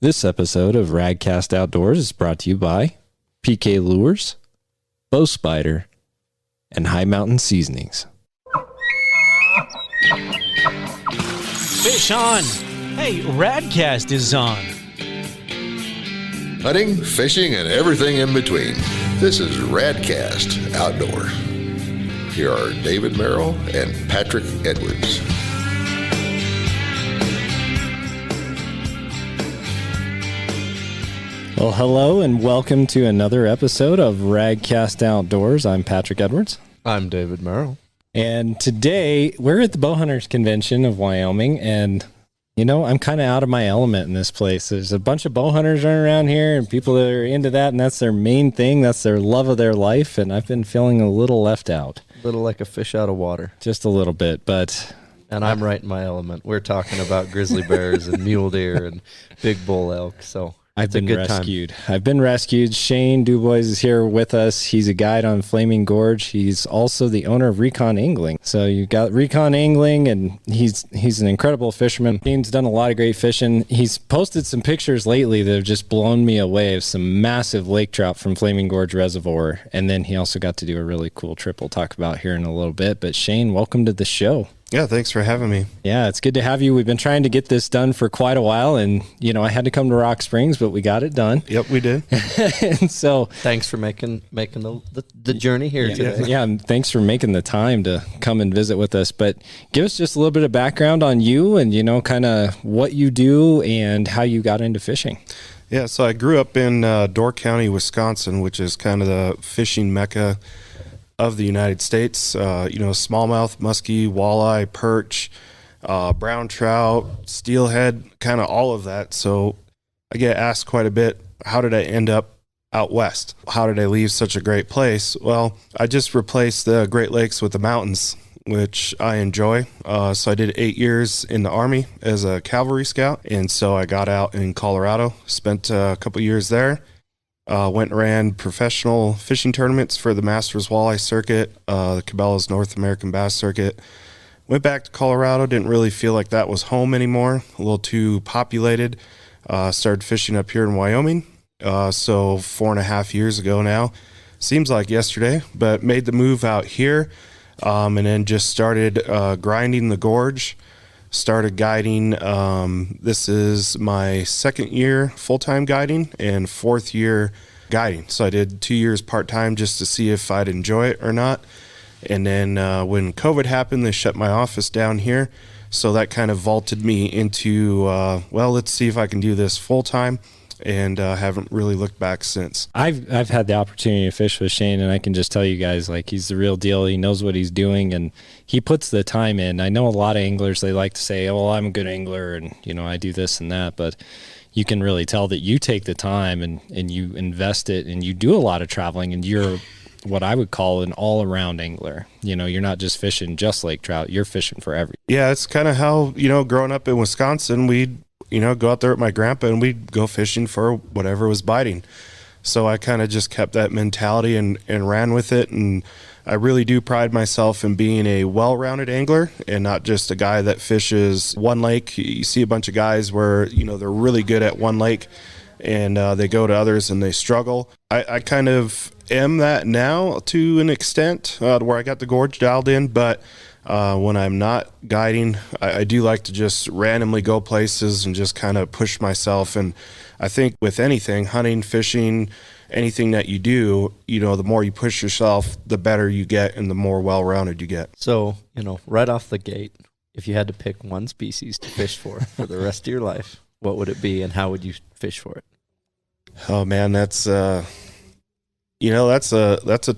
This episode of Radcast Outdoors is brought to you by PK Lures, Bow Spider, and High Mountain Seasonings. Fish on! Hey, Radcast is on! Hunting, fishing, and everything in between. This is Radcast Outdoor. Here are David Merrill and Patrick Edwards. Well, hello and welcome to another episode of Radcast Outdoors. I'm Patrick Edwards. I'm David Merrill. And today we're at the Bowhunters Convention of Wyoming, and you know, I'm kind of out of my element in this place. There's a bunch of bow hunters running around here and people that are into that, and that's their main thing. That's their love of their life, and I've been feeling a little left out. A little like a fish out of water. Just a little bit, but... And I'm right in my element. We're talking about grizzly bears and mule deer and big bull elk, so... I've been rescued. Shane Dubois is here with us. He's a guide on Flaming Gorge. He's also the owner of Recon Angling. So you've got Recon Angling, and he's an incredible fisherman. Shane's done a lot of great fishing. He's posted some pictures lately that have just blown me away of some massive lake trout from Flaming Gorge Reservoir. And then he also got to do a really cool trip we'll talk about here in a little bit. But Shane, welcome to the show. Yeah, thanks for having me. Yeah, it's good to have you. We've been trying to get this done for quite a while, and you know, I had to come to Rock Springs, but we got it done. Yep, we did. And so, thanks for making the journey here today. Yeah, and thanks for making the time to come and visit with us. But give us just a little bit of background on you, and you know, kind of what you do and how you got into fishing. Yeah, so I grew up in Door County, Wisconsin, which is kind of the fishing mecca of the United States. Smallmouth, muskie, walleye, perch, brown trout, steelhead, kind of all of that. So I get asked quite a bit, how did I end up out west? How did I leave such a great place? Well, I just replaced the Great Lakes with the mountains, which I enjoy. So I did 8 years in the Army as a cavalry scout. And so I got out in Colorado, spent a couple years there. Went and ran professional fishing tournaments for the Masters Walleye Circuit, the Cabela's North American Bass Circuit. Went back to Colorado, didn't really feel like that was home anymore, a little too populated. Started fishing up here in Wyoming, so 4.5 years ago now. Seems like yesterday, but made the move out here, and then just started grinding the gorge. Started guiding. This is my second year full-time guiding and fourth year guiding. So I did 2 years part-time just to see if I'd enjoy it or not. And then when COVID happened, they shut my office down here. So that kind of vaulted me into, let's see if I can do this full-time. And haven't really looked back since. I've had the opportunity to fish with Shane, and I can just tell you guys, like, he's the real deal. He knows what he's doing, and he puts the time in. I know a lot of anglers, they like to say, oh, well, I'm a good angler, and, you know, I do this and that, but you can really tell that you take the time and you invest it, and you do a lot of traveling, and you're what I would call an all-around angler. You know, you're not just fishing just lake trout, you're fishing for everything. Yeah, it's kind of how, growing up in Wisconsin, we'd go out there with my grandpa and we'd go fishing for whatever was biting. So I kind of just kept that mentality and ran with it. And I really do pride myself in being a well-rounded angler and not just a guy that fishes one lake. You see a bunch of guys where, they're really good at one lake and they go to others and they struggle. I kind of am that now to an extent where I got the gorge dialed in, but when I'm not guiding, I do like to just randomly go places and just kind of push myself. And I think with anything, hunting, fishing, anything that you do, the more you push yourself, the better you get and the more well-rounded you get. So, right off the gate, if you had to pick one species to fish for the rest of your life, what would it be and how would you fish for it? Oh man, that's a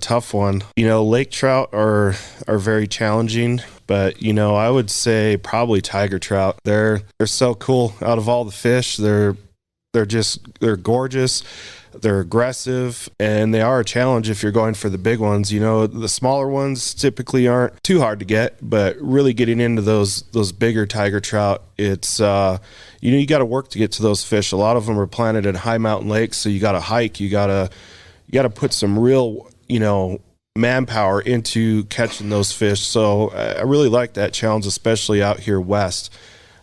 tough one. Lake trout are very challenging, but I would say probably tiger trout. They're so cool. Out of all the fish, they're gorgeous. They're aggressive, and they are a challenge if you're going for the big ones. The smaller ones typically aren't too hard to get, but really getting into those bigger tiger trout, it's you got to work to get to those fish. A lot of them are planted at high mountain lakes, so you got to hike. You got to put some real manpower into catching those fish. So I really like that challenge, especially out here west.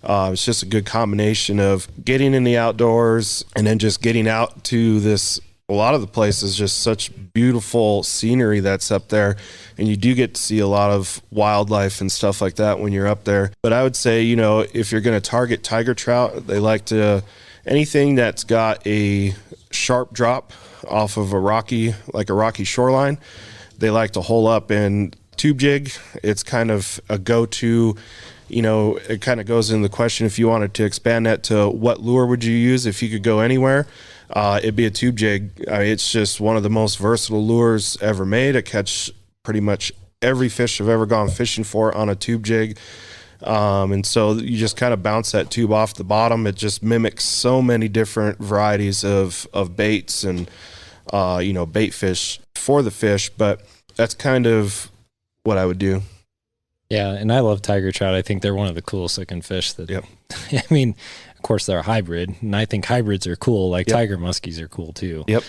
It's just a good combination of getting in the outdoors and then just getting out to this. A lot of the places just such beautiful scenery that's up there, and you do get to see a lot of wildlife and stuff like that when you're up there. But I would say, if you're going to target tiger trout, they like to anything that's got a sharp drop off of a rocky shoreline. They like to hole up in tube jig. It's kind of a go-to. It kind of goes in the question, if you wanted to expand that to what lure would you use if you could go anywhere, it'd be a tube jig. It's just one of the most versatile lures ever made. I catch pretty much every fish I've ever gone fishing for on a tube jig. And so you just kind of bounce that tube off the bottom. It just mimics so many different varieties of baits and, bait fish for the fish. But that's kind of what I would do. Yeah, and I love tiger trout. I think they're one of the coolest looking fish that, Yep. I mean, of course they're a hybrid, and I think hybrids are cool. Like Yep. tiger muskies are cool too. Yep.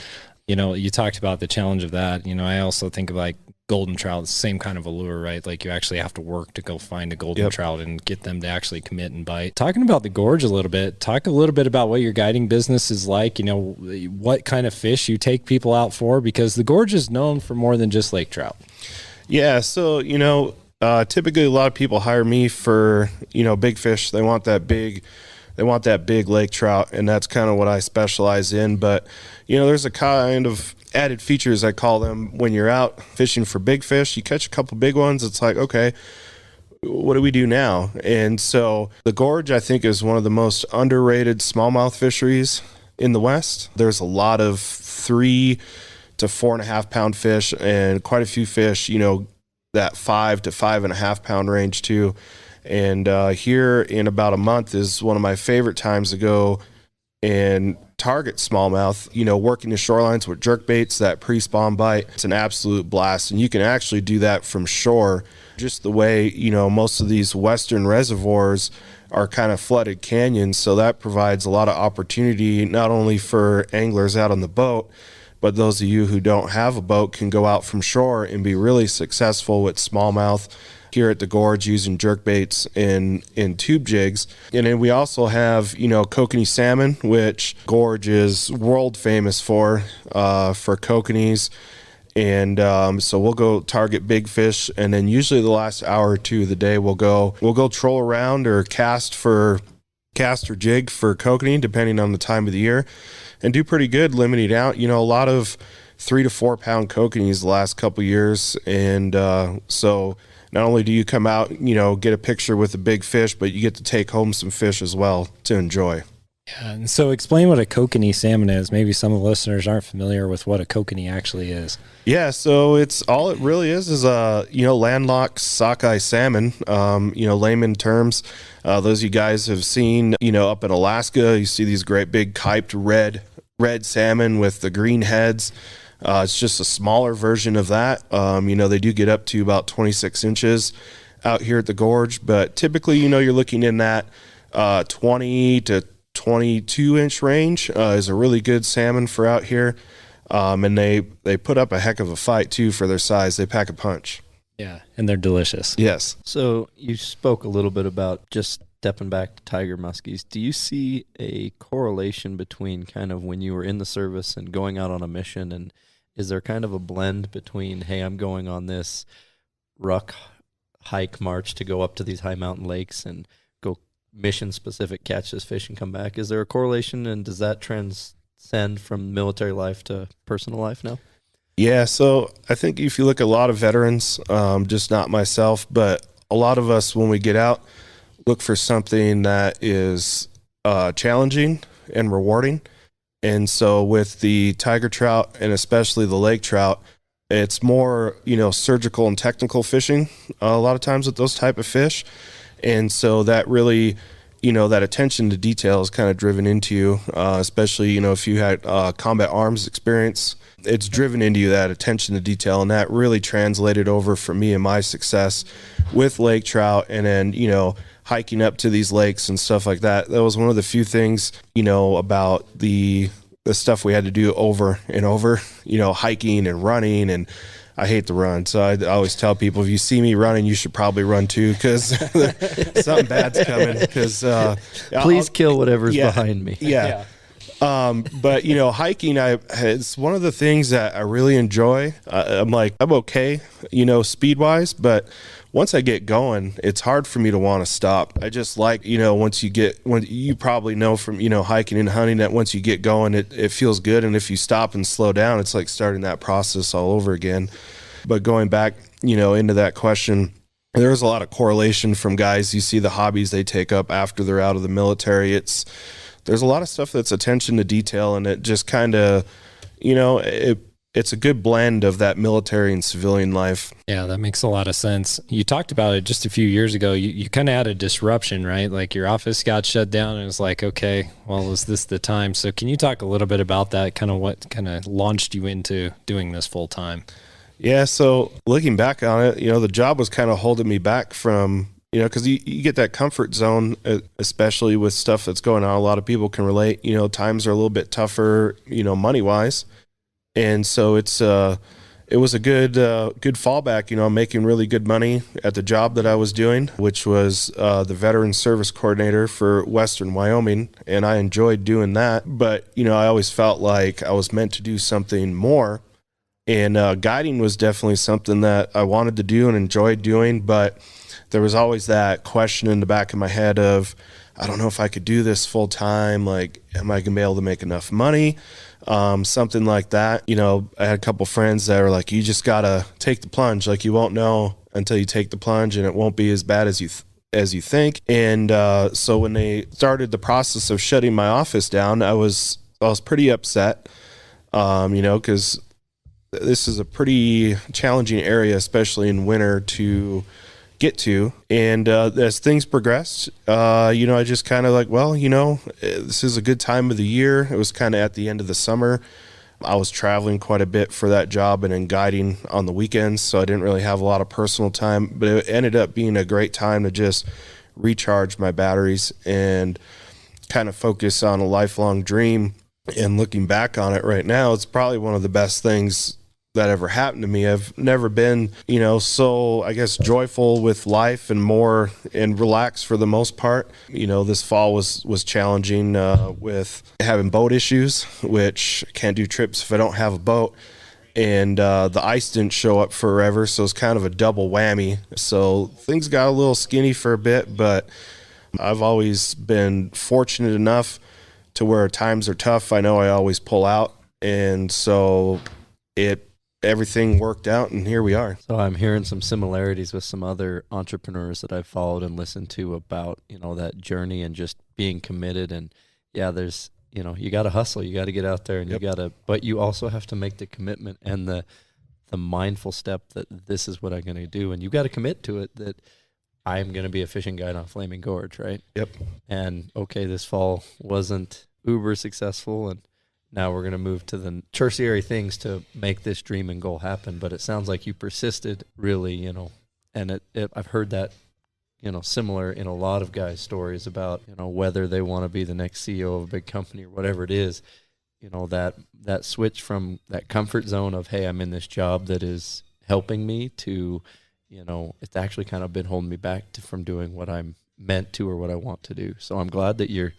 You talked about the challenge of that. I also think of like golden trout, it's the same kind of a lure, right? Like you actually have to work to go find a golden Yep. trout and get them to actually commit and bite. Talking about the gorge a little bit, talk a little bit about what your guiding business is like, what kind of fish you take people out for, because the gorge is known for more than just lake trout. Yeah. So, typically a lot of people hire me for, big fish. They want that big lake trout, and that's kind of what I specialize in. But, there's a kind of added features, I call them, when you're out fishing for big fish. You catch a couple big ones, it's like, okay, what do we do now? And so the gorge, I think, is one of the most underrated smallmouth fisheries in the West. There's a lot of 3 to 4.5 pound fish, and quite a few fish, that 5 to 5.5 pound range too. And here in about a month is one of my favorite times to go and target smallmouth, working the shorelines with jerk baits, that pre-spawn bite. It's an absolute blast. And you can actually do that from shore, just the way, most of these western reservoirs are kind of flooded canyons. So that provides a lot of opportunity, not only for anglers out on the boat, but those of you who don't have a boat can go out from shore and be really successful with smallmouth here at the gorge using jerk baits in tube jigs. And then we also have, kokanee salmon, which gorge is world famous for kokanees. And so we'll go target big fish, and then usually the last hour or two of the day we'll go troll around or cast or jig for kokanee, depending on the time of the year, and do pretty good limiting out. A lot of 3 to 4 pound kokanees the last couple of years. And so not only do you come out, get a picture with a big fish, but you get to take home some fish as well to enjoy. Yeah, and so explain what a kokanee salmon is. Maybe some of the listeners aren't familiar with what a kokanee actually is. Yeah, so it really is a, landlocked sockeye salmon, layman terms. Those you guys have seen, up in Alaska, you see these great big kiped red salmon with the green heads. It's just a smaller version of that. They do get up to about 26 inches out here at the gorge, but typically, you're looking in that 20 to 22 inch range is a really good salmon for out here. And they put up a heck of a fight too for their size. They pack a punch. Yeah, and they're delicious. Yes. So you spoke a little bit about just stepping back to tiger muskies. Do you see a correlation between kind of when you were in the service and going out on a mission, and is there kind of a blend between, hey, I'm going on this ruck hike march to go up to these high mountain lakes and go mission specific, catch this fish and come back? Is there a correlation, and does that transcend from military life to personal life now? Yeah, so I think if you look at a lot of veterans, just not myself, but a lot of us, when we get out, look for something that is challenging and rewarding. And so with the tiger trout, and especially the lake trout, it's more, surgical and technical fishing a lot of times with those type of fish. And so that really, that attention to detail is kind of driven into you, especially, if you had combat arms experience. It's driven into you, that attention to detail, and that really translated over for me and my success with lake trout, and then, hiking up to these lakes and stuff like that. That was one of the few things, about the stuff we had to do over and over, hiking and running and I hate to run. So I always tell people, if you see me running, you should probably run too, because something bad's coming. Because please kill whatever's behind me. Yeah. But hiking, it's one of the things that I really enjoy. I'm okay, speed wise, but once I get going, it's hard for me to want to stop. I just like, when you probably know from, hiking and hunting, that once you get going, it feels good. And if you stop and slow down, it's like starting that process all over again. But going back, into that question, there's a lot of correlation from guys. You see the hobbies they take up after they're out of the military. There's a lot of stuff that's attention to detail, and it just kind of, it's a good blend of that military and civilian life. Yeah, that makes a lot of sense. You talked about it just a few years ago. You kind of had a disruption, right? Like your office got shut down, and it was like, okay, well, is this the time? So can you talk a little bit about that, kind of what kind of launched you into doing this full time? Yeah, so looking back on it, the job was kind of holding me back from, because you get that comfort zone, especially with stuff that's going on. A lot of people can relate. Times are a little bit tougher, money-wise. And so it was a good fallback. I'm making really good money at the job that I was doing, which was the veteran service coordinator for Western Wyoming, and I enjoyed doing that. But I always felt like I was meant to do something more, and guiding was definitely something that I wanted to do and enjoyed doing. But there was always that question in the back of my head of, I don't know if I could do this full time. Like, am I gonna be able to make enough money? Something like that. I had a couple friends that were like, you just gotta take the plunge. Like, you won't know until you take the plunge, and it won't be as bad as you think. And so when they started the process of shutting my office down, I was pretty upset. Because this is a pretty challenging area, especially in winter, to get to. And as things progressed, I just kind of like, this is a good time of the year. It was kind of at the end of the summer. I was traveling quite a bit for that job and then guiding on the weekends, so I didn't really have a lot of personal time, but it ended up being a great time to just recharge my batteries and kind of focus on a lifelong dream. And looking back on it right now, it's probably one of the best things that ever happened to me. I've never been, so I guess joyful with life and more and relaxed for the most part. This fall was challenging with having boat issues, which I can't do trips if I don't have a boat. And the ice didn't show up forever, so it's kind of a double whammy. So things got a little skinny for a bit, but I've always been fortunate enough to where times are tough, I know I always pull out. And so everything worked out, and here we are. So I'm hearing some similarities with some other entrepreneurs that I've followed and listened to about, that journey and just being committed. And yeah, there's, you got to hustle, you got to get out there, and but you also have to make the commitment and the mindful step that this is what I'm going to do. And you got to commit to it, that I'm going to be a fishing guide on Flaming Gorge, right? Yep. And okay, this fall wasn't uber successful, and now we're going to move to the tertiary things to make this dream and goal happen. But it sounds like you persisted really, and I've heard that, similar in a lot of guys' stories about, whether they want to be the next CEO of a big company or whatever it is, that switch from that comfort zone of, hey, I'm in this job that is helping me, to, it's actually kind of been holding me back from doing what I'm meant to or what I want to do. So I'm glad that you're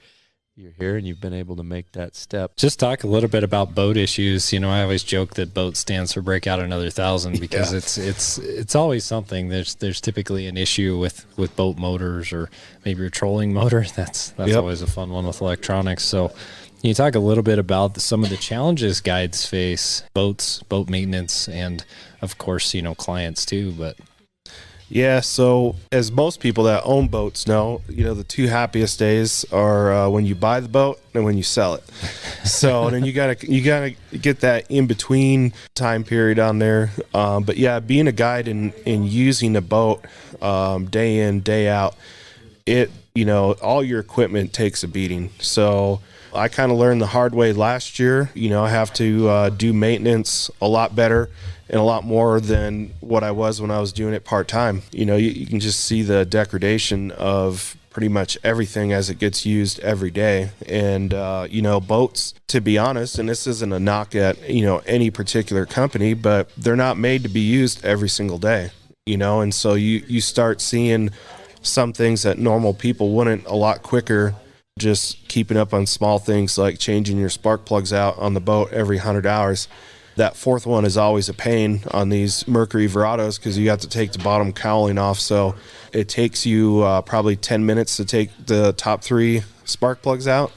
here and you've been able to make that step. Just talk a little bit about boat issues. I always joke that boat stands for break out another 1,000, because it's always something. There's typically an issue with boat motors, or maybe your trolling motor. That's always a fun one with electronics. So can you talk a little bit about some of the challenges guides face, boat maintenance, and of course, clients too, but Yeah, so as most people that own boats know, the two happiest days are when you buy the boat and when you sell it. So then you gotta get that in between time period on there. But yeah, being a guide and using a boat day in, day out, all your equipment takes a beating. So I kind of learned the hard way last year. I have to do maintenance a lot better and a lot more than what I was when I was doing it part-time. You can just see the degradation of pretty much everything as it gets used every day. And, boats, to be honest, and this isn't a knock at, any particular company, but they're not made to be used every single day, and so you start seeing some things that normal people wouldn't a lot quicker, just keeping up on small things like changing your spark plugs out on the boat every 100 hours. That fourth one is always a pain on these Mercury Verados because you have to take the bottom cowling off. So it takes you probably 10 minutes to take the top 3 spark plugs out.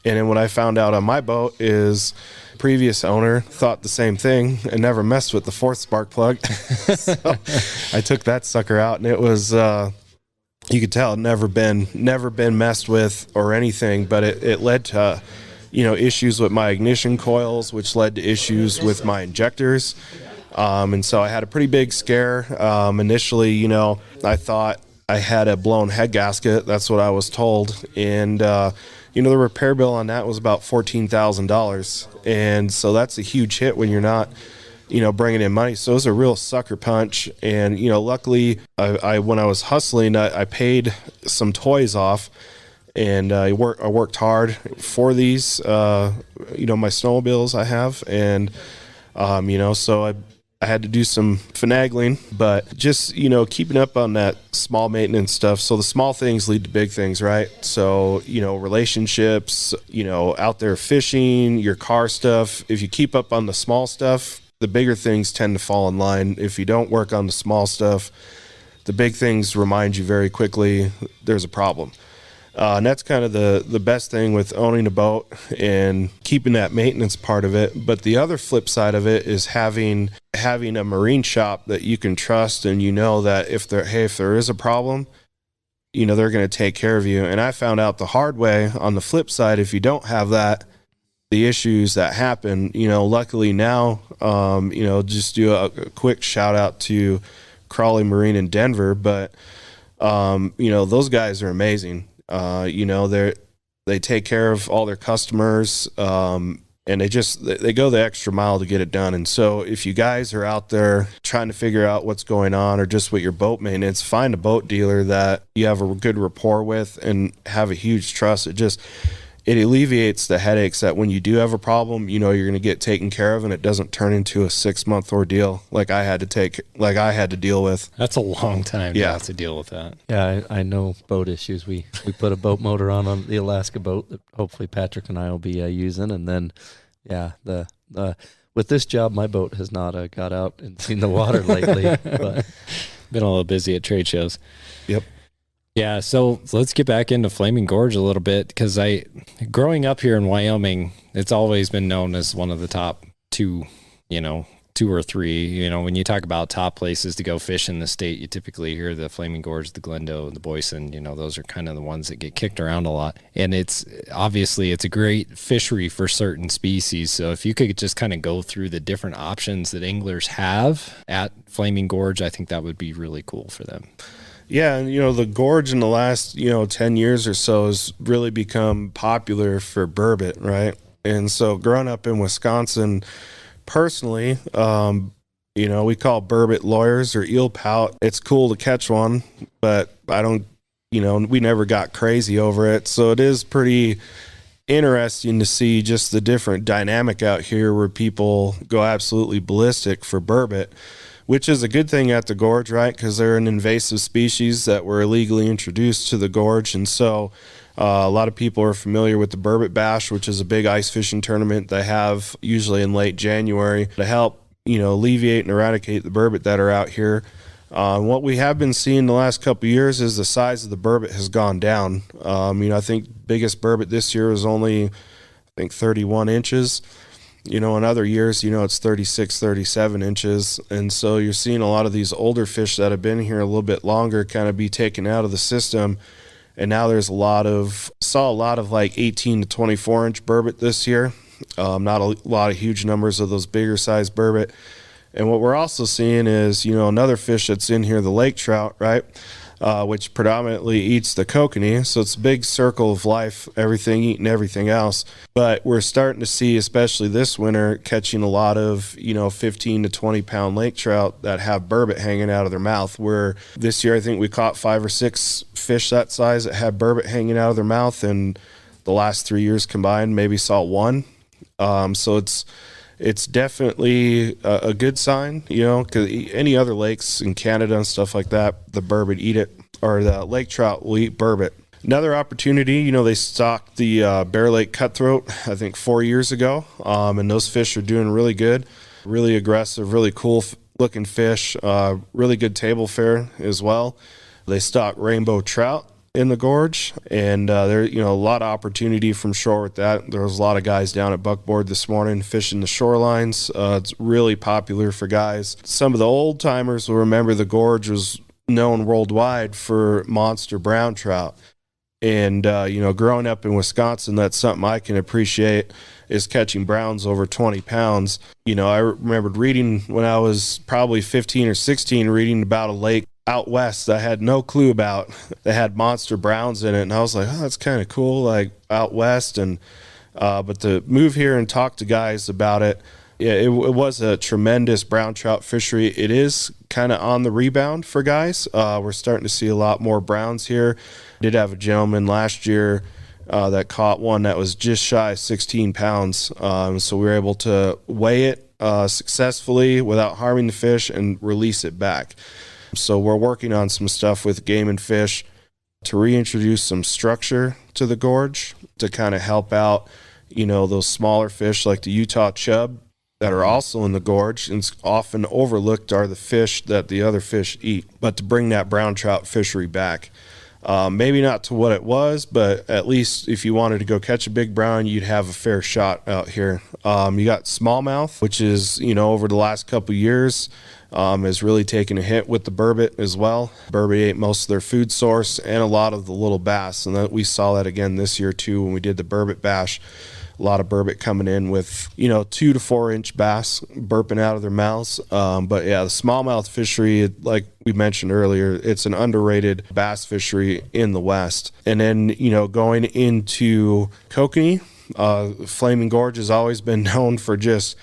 And then what I found out on my boat is previous owner thought the same thing and never messed with the 4th spark plug. So I took that sucker out, and it was you could tell it never been messed with or anything, but it led to issues with my ignition coils, which led to issues with my injectors. And so I had a pretty big scare. Initially, I thought I had a blown head gasket. That's what I was told. And, the repair bill on that was about $14,000. And so that's a huge hit when you're not, bringing in money. So it was a real sucker punch. And, luckily, I when I was hustling, I paid some toys off. And I worked hard for these, my snowmobiles I have. And, so I had to do some finagling, but just, keeping up on that small maintenance stuff. So the small things lead to big things, right? So, relationships, out there fishing, your car stuff. If you keep up on the small stuff, the bigger things tend to fall in line. If you don't work on the small stuff, the big things remind you very quickly there's a problem. And that's kind of the best thing with owning a boat and keeping that maintenance part of it. But the other flip side of it is having a marine shop that you can trust, and that if there is a problem, they're going to take care of you. And I found out the hard way on the flip side, if you don't have that, the issues that happen, luckily now, just do a quick shout out to Crawley Marine in Denver. But, those guys are amazing. They take care of all their customers, and they go the extra mile to get it done. And so if you guys are out there trying to figure out what's going on or just with your boat maintenance, find a boat dealer that you have a good rapport with and have a huge trust. It alleviates the headaches that when you do have a problem, you're going to get taken care of, and it doesn't turn into a 6-month ordeal like I had to deal with. That's a long time to have to deal with that. Yeah, I know boat issues. We put a boat motor on the Alaska boat that hopefully Patrick and I will be using, and then with this job, my boat has not got out and seen the water lately. But been a little busy at trade shows. Yep. Yeah, so let's get back into Flaming Gorge a little bit, because growing up here in Wyoming, it's always been known as one of the top 2 or 3. When you talk about top places to go fish in the state, you typically hear the Flaming Gorge, the Glendo, the Boysen. Those are kind of the ones that get kicked around a lot. And it's a great fishery for certain species. So if you could just kind of go through the different options that anglers have at Flaming Gorge, I think that would be really cool for them. Yeah, and the gorge in the last 10 years or so has really become popular for burbot, right? And so growing up in Wisconsin, personally, we call burbot lawyers or eel pout. It's cool to catch one, but I don't, we never got crazy over it. So it is pretty interesting to see just the different dynamic out here where people go absolutely ballistic for burbot, which is a good thing at the gorge, right? Because they're an invasive species that were illegally introduced to the gorge. And so a lot of people are familiar with the Burbot Bash, which is a big ice fishing tournament they have usually in late January to help, alleviate and eradicate the burbot that are out here. What we have been seeing the last couple of years is the size of the burbot has gone down. I think biggest burbot this year was only, 31 inches. In other years, it's 36, 37 inches. And so you're seeing a lot of these older fish that have been here a little bit longer kind of be taken out of the system. And now there's saw a lot of like 18 to 24 inch burbot this year. Not a lot of huge numbers of those bigger size burbot. And what we're also seeing is, another fish that's in here, the lake trout, right? which predominantly eats the kokanee. So it's a big circle of life, everything eating everything else. But we're starting to see, especially this winter, catching a lot of, 15 to 20 pound lake trout that have burbot hanging out of their mouth. Where this year, I think we caught 5 or 6 fish that size that had burbot hanging out of their mouth. And the last 3 years combined, maybe saw 1. So it's definitely a good sign, because any other lakes in Canada and stuff like that, the burbot eat it, or the lake trout will eat burbot. Another opportunity, they stocked the Bear Lake cutthroat, I think 4 years ago, and those fish are doing really good, really aggressive, really cool looking fish, really good table fare as well. They stocked rainbow trout in the gorge, and there a lot of opportunity from shore with that. There was a lot of guys down at Buckboard this morning fishing the shorelines. It's really popular for guys. Some of the old timers will remember the gorge was known worldwide for monster brown trout, and growing up in Wisconsin, that's something I can appreciate, is catching browns over 20 pounds. I remembered reading when I was probably 15 or 16, reading about a lake out west I had no clue about. They had monster browns in it, and I was like, oh, that's kind of cool, like out west. And but to move here and talk to guys about it, yeah, it was a tremendous brown trout fishery. It is kind of on the rebound for guys. We're starting to see a lot more browns here. Did have a gentleman last year that caught one that was just shy of 16 pounds. So we were able to weigh it successfully without harming the fish and release it back. So we're working on some stuff with Game and Fish to reintroduce some structure to the gorge to kind of help out, those smaller fish like the Utah chub that are also in the gorge, and often overlooked are the fish that the other fish eat. But to bring that brown trout fishery back, maybe not to what it was, but at least if you wanted to go catch a big brown, you'd have a fair shot out here. You got smallmouth, which is, over the last couple of years, has really taken a hit with the burbot as well. Burbot ate most of their food source and a lot of the little bass, and we saw that again this year too when we did the burbot bash. A lot of burbot coming in with 2 to 4 inch bass burping out of their mouths. But yeah, the smallmouth fishery, like we mentioned earlier, it's an underrated bass fishery in the West. And then going into kokanee, Flaming Gorge has always been known for just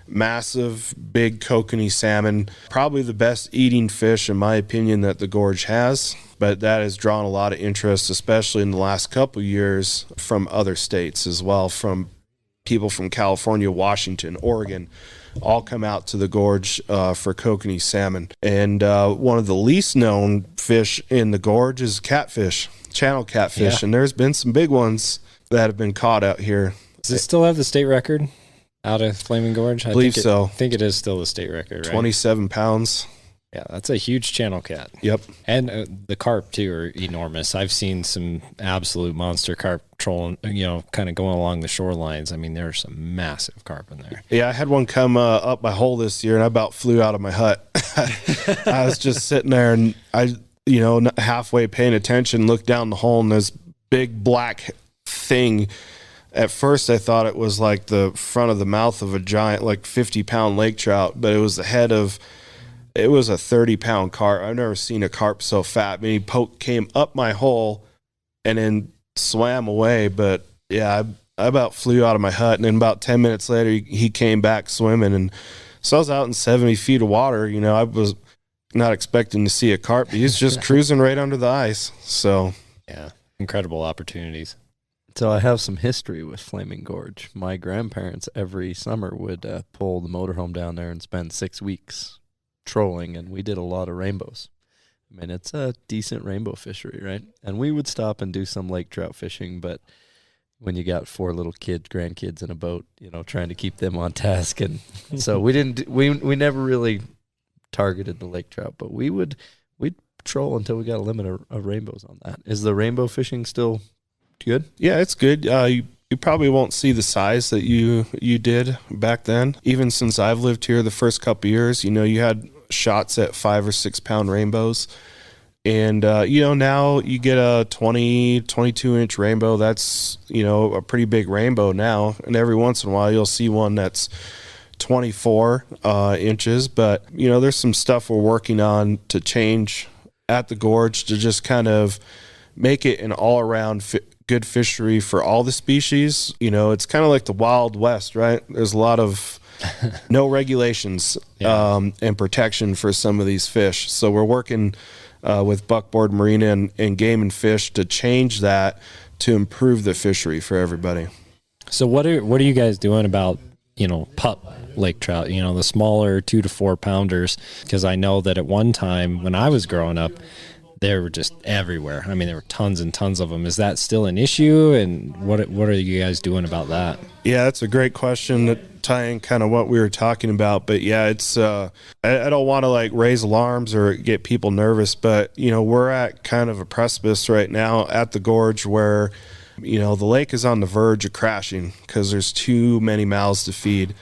massive, big kokanee salmon. Probably the best eating fish, in my opinion, that the gorge has. But that has drawn a lot of interest, especially in the last couple of years, from other states as well, from people from California, Washington, Oregon, all come out to the gorge for kokanee salmon. And one of the least known fish in the gorge is catfish, channel catfish. Yeah. And there's been some big ones that have been caught out here. Does it still have the state record out of Flaming Gorge? I believe so. I think it is still the state record, right? 27 pounds. Yeah, that's a huge channel cat. Yep. And the carp, too, are enormous. I've seen some absolute monster carp trolling, kind of going along the shorelines. I mean, there's some massive carp in there. Yeah, I had one come up my hole this year, and I about flew out of my hut. I was just sitting there, and I, halfway paying attention, looked down the hole, and this big black thing. At first, I thought it was like the front of the mouth of a giant, like 50-pound lake trout, but it was the head of... It was a 30-pound carp. I've never seen a carp so fat. I mean, he came up my hole and then swam away. But, yeah, I about flew out of my hut. And then about 10 minutes later, he came back swimming. And so I was out in 70 feet of water. I was not expecting to see a carp. He was just cruising right under the ice. So, yeah, incredible opportunities. So I have some history with Flaming Gorge. My grandparents every summer would pull the motorhome down there and spend 6 weeks trolling, and we did a lot of rainbows. I mean, it's a decent rainbow fishery, right? And we would stop and do some lake trout fishing, but when you got 4 little grandkids in a boat, trying to keep them on task, and so we never really targeted the lake trout, but we'd troll until we got a limit of rainbows on that. Is the rainbow fishing still good? Yeah, it's good. You probably won't see the size that you did back then. Even since I've lived here the first couple of years, you had shots at 5 or 6 pound rainbows. And, now you get a 20, 22 inch rainbow. That's, a pretty big rainbow now. And every once in a while you'll see one that's 24 inches. But, there's some stuff we're working on to change at the gorge to just kind of make it an all-around good fishery for all the species. It's kind of like the Wild West, right? There's a lot of no regulations and protection for some of these fish. So we're working with Buckboard Marina and Game and Fish to change that to improve the fishery for everybody. So what are you guys doing about, pup lake trout, the smaller 2 to 4 pounders? Because I know that at one time when I was growing up, they were just everywhere. I mean, there were tons and tons of them. Is that still an issue? And what are you guys doing about that? Yeah, that's a great question, tying kind of what we were talking about. But yeah, it's I don't want to like raise alarms or get people nervous, but we're at kind of a precipice right now at the gorge where the lake is on the verge of crashing because there's too many mouths to feed.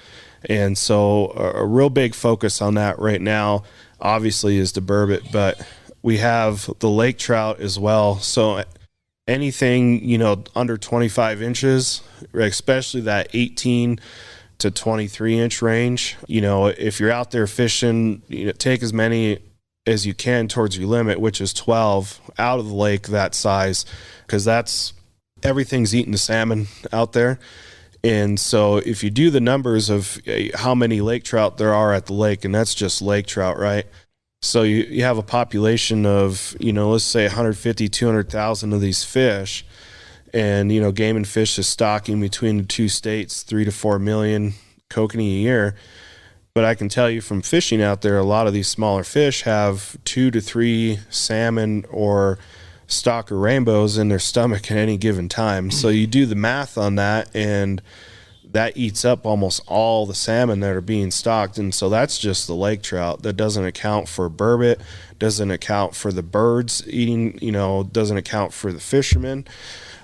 And so a real big focus on that right now obviously is the burbot, but we have the lake trout as well. So anything, under 25 inches, especially that 18 to 23 inch range, if you're out there fishing, take as many as you can towards your limit, which is 12 out of the lake that size, because everything's eating the salmon out there. And so if you do the numbers of how many lake trout there are at the lake, and that's just lake trout, right? So you have a population of, let's say 150, 200,000 of these fish. And, Game and Fish is stocking between the two states 3 to 4 million kokanee a year. But I can tell you from fishing out there, a lot of these smaller fish have 2 to 3 salmon or stock or rainbows in their stomach at any given time. So you do the math on that, and that eats up almost all the salmon that are being stocked. And so that's just the lake trout. That doesn't account for burbot, doesn't account for the birds eating, doesn't account for the fishermen.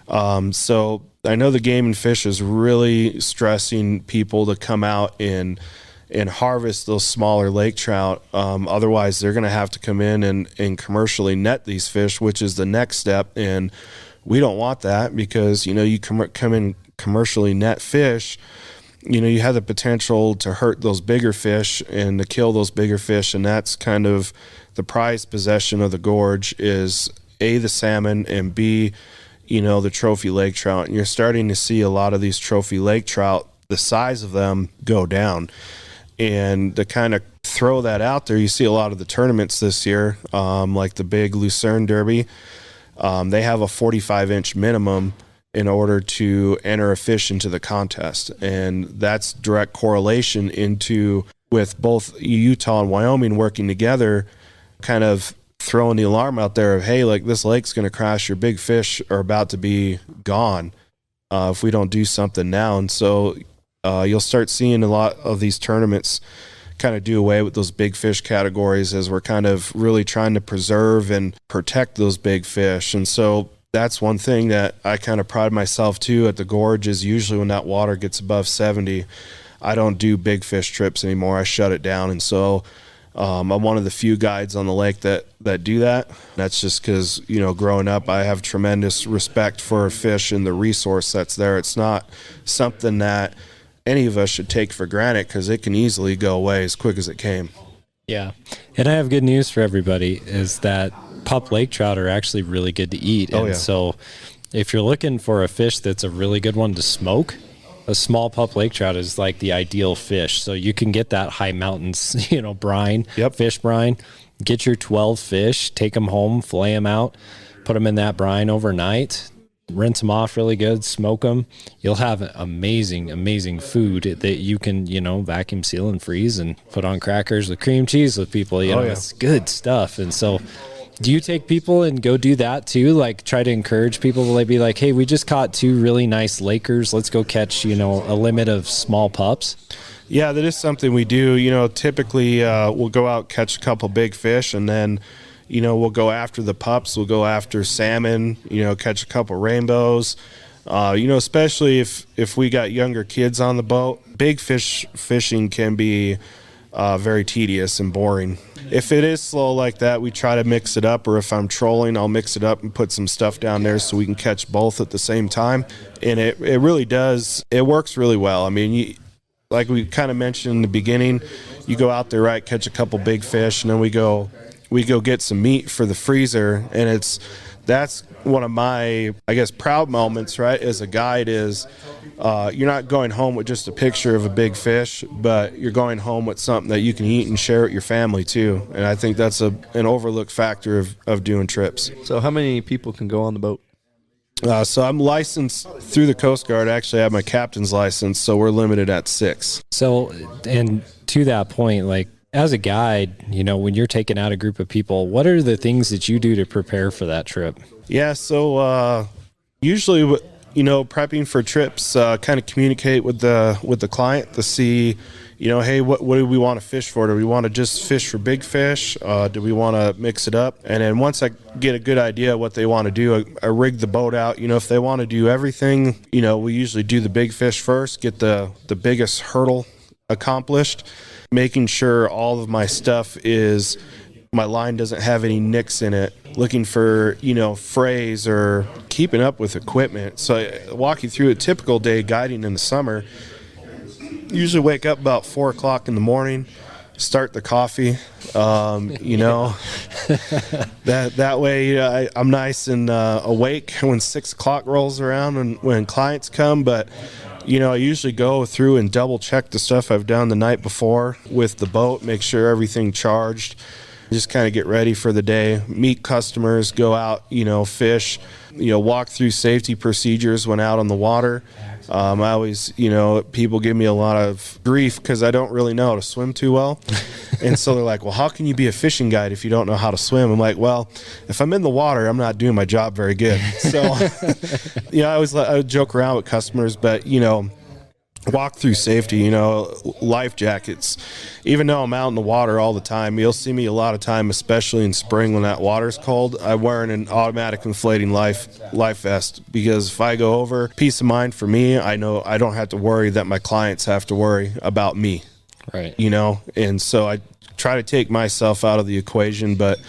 So I know the Game and Fish is really stressing people to come out and harvest those smaller lake trout. Otherwise they're going to have to come in and commercially net these fish, which is the next step. And we don't want that because, you come in commercially net fish, you have the potential to hurt those bigger fish and to kill those bigger fish. And that's kind of the prized possession of the gorge is A, the salmon, and B, the trophy lake trout. And you're starting to see a lot of these trophy lake trout, the size of them go down. And to kind of throw that out there, you see a lot of the tournaments this year, like the big Lucerne Derby. They have a 45-inch minimum in order to enter a fish into the contest. And that's direct correlation with both Utah and Wyoming working together, kind of throwing the alarm out there of, hey, like this lake's going to crash. Your big fish are about to be gone if we don't do something now. And so you'll start seeing a lot of these tournaments kind of do away with those big fish categories as we're kind of really trying to preserve and protect those big fish. And so that's one thing that I kind of pride myself too at the gorge is usually when that water gets above 70, I don't do big fish trips anymore. I shut it down. And so I'm one of the few guides on the lake that do that. That's just because, growing up, I have tremendous respect for fish and the resource that's there. It's not something that any of us should take for granted because it can easily go away as quick as it came. Yeah. And I have good news for everybody is that pup lake trout are actually really good to eat. And so if you're looking for a fish that's a really good one to smoke, a small pup lake trout is like the ideal fish. So you can get that high mountains, brine, fish brine, get your 12 fish, take them home, fillet them out, put them in that brine overnight, rinse them off really good, smoke them. You'll have amazing food that you can, vacuum seal and freeze and put on crackers with cream cheese with people. It's good stuff. And so do you take people and go do that too? Like try to encourage people to be like, hey, we just caught 2 really nice Lakers. Let's go catch, a limit of small pups. Yeah, that is something we do. Typically we'll go out, catch a couple big fish, and then, we'll go after the pups. We'll go after salmon, catch a couple rainbows. Especially if we got younger kids on the boat, big fish fishing can be very tedious and boring. If it is slow like that, we try to mix it up, or if I'm trolling, I'll mix it up and put some stuff down there so we can catch both at the same time. And it really does. It works really well. I mean, like we kind of mentioned in the beginning, you go out there, right, catch a couple big fish, and then we go we go get some meat for the freezer, and that's one of my, I guess, proud moments, right, as a guide is you're not going home with just a picture of a big fish, but you're going home with something that you can eat and share with your family too. And I think that's an overlooked factor of doing trips. So how many people can go on the boat? So I'm licensed through the Coast Guard. Actually, I have my captain's license, so we're limited at 6. So, and to that point, like, as a guide, when you're taking out a group of people, what are the things that you do to prepare for that trip? Yeah, so usually, prepping for trips, kind of communicate with the client to see, hey, what do we want to fish for? Do we want to just fish for big fish? Do we want to mix it up? And then once I get a good idea of what they want to do, I rig the boat out. If they want to do everything, we usually do the big fish first, get the biggest hurdle accomplished, making sure all of my stuff is, my line doesn't have any nicks in it, looking for, frays or keeping up with equipment. So I walk you through a typical day guiding in the summer. Usually wake up about 4 o'clock in the morning, start the coffee, that way I'm nice and awake when 6 o'clock rolls around and when clients come. But I usually go through and double check the stuff I've done the night before with the boat, make sure everything charged, just kind of get ready for the day, meet customers, go out, fish, walk through safety procedures when out on the water. I always, people give me a lot of grief because I don't really know how to swim too well. And so they're like, well, how can you be a fishing guide if you don't know how to swim? I'm like, well, if I'm in the water, I'm not doing my job very good. So, I would joke around with customers, but, walk through safety, life jackets. Even though I'm out in the water all the time, you'll see me a lot of time, especially in spring when that water's cold, I'm wearing an automatic inflating life vest, because if I go over, peace of mind for me, I know I don't have to worry that my clients have to worry about me. Right. And so I try to take myself out of the equation, but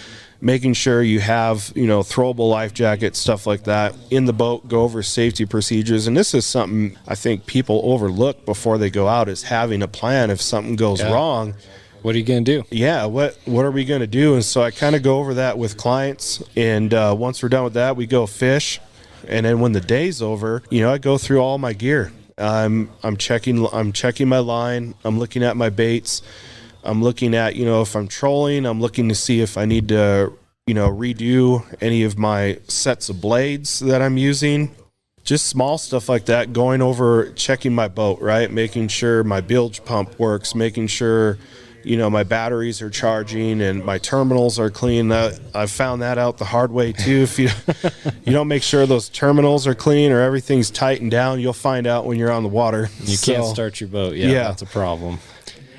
making sure you have, throwable life jackets, stuff like that in the boat, go over safety procedures. And this is something I think people overlook before they go out, is having a plan if something goes wrong. What are you going to do? Yeah, what are we going to do? And so I kind of go over that with clients. And once we're done with that, we go fish. And then when the day's over, I go through all my gear. I'm checking my line. I'm looking at my baits. I'm looking at, if I'm trolling, I'm looking to see if I need to, redo any of my sets of blades that I'm using. Just small stuff like that, going over, checking my boat, right? Making sure my bilge pump works, making sure, my batteries are charging and my terminals are clean. I found that out the hard way too. If you don't make sure those terminals are clean or everything's tightened down, you'll find out when you're on the water. You can't start your boat. Yeah, that's a problem.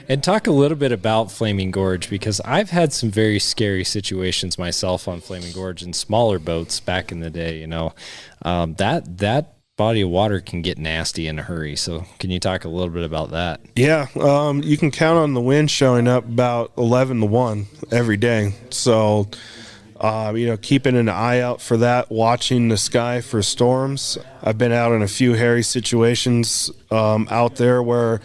And talk a little bit about Flaming Gorge, because I've had some very scary situations myself on Flaming Gorge in smaller boats back in the day. That body of water can get nasty in a hurry. So can you talk a little bit about that? Yeah, you can count on the wind showing up about 11 to 1 every day. So, keeping an eye out for that, watching the sky for storms. I've been out in a few hairy situations out there where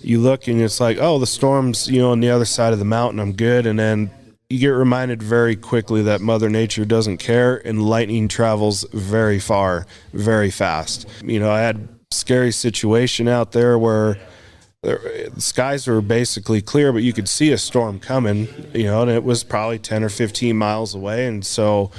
you look and it's like, oh, the storm's, on the other side of the mountain, I'm good. And then you get reminded very quickly that Mother Nature doesn't care, and lightning travels very far, very fast. I had a scary situation out there where the skies were basically clear, but you could see a storm coming, and it was probably 10 or 15 miles away. And so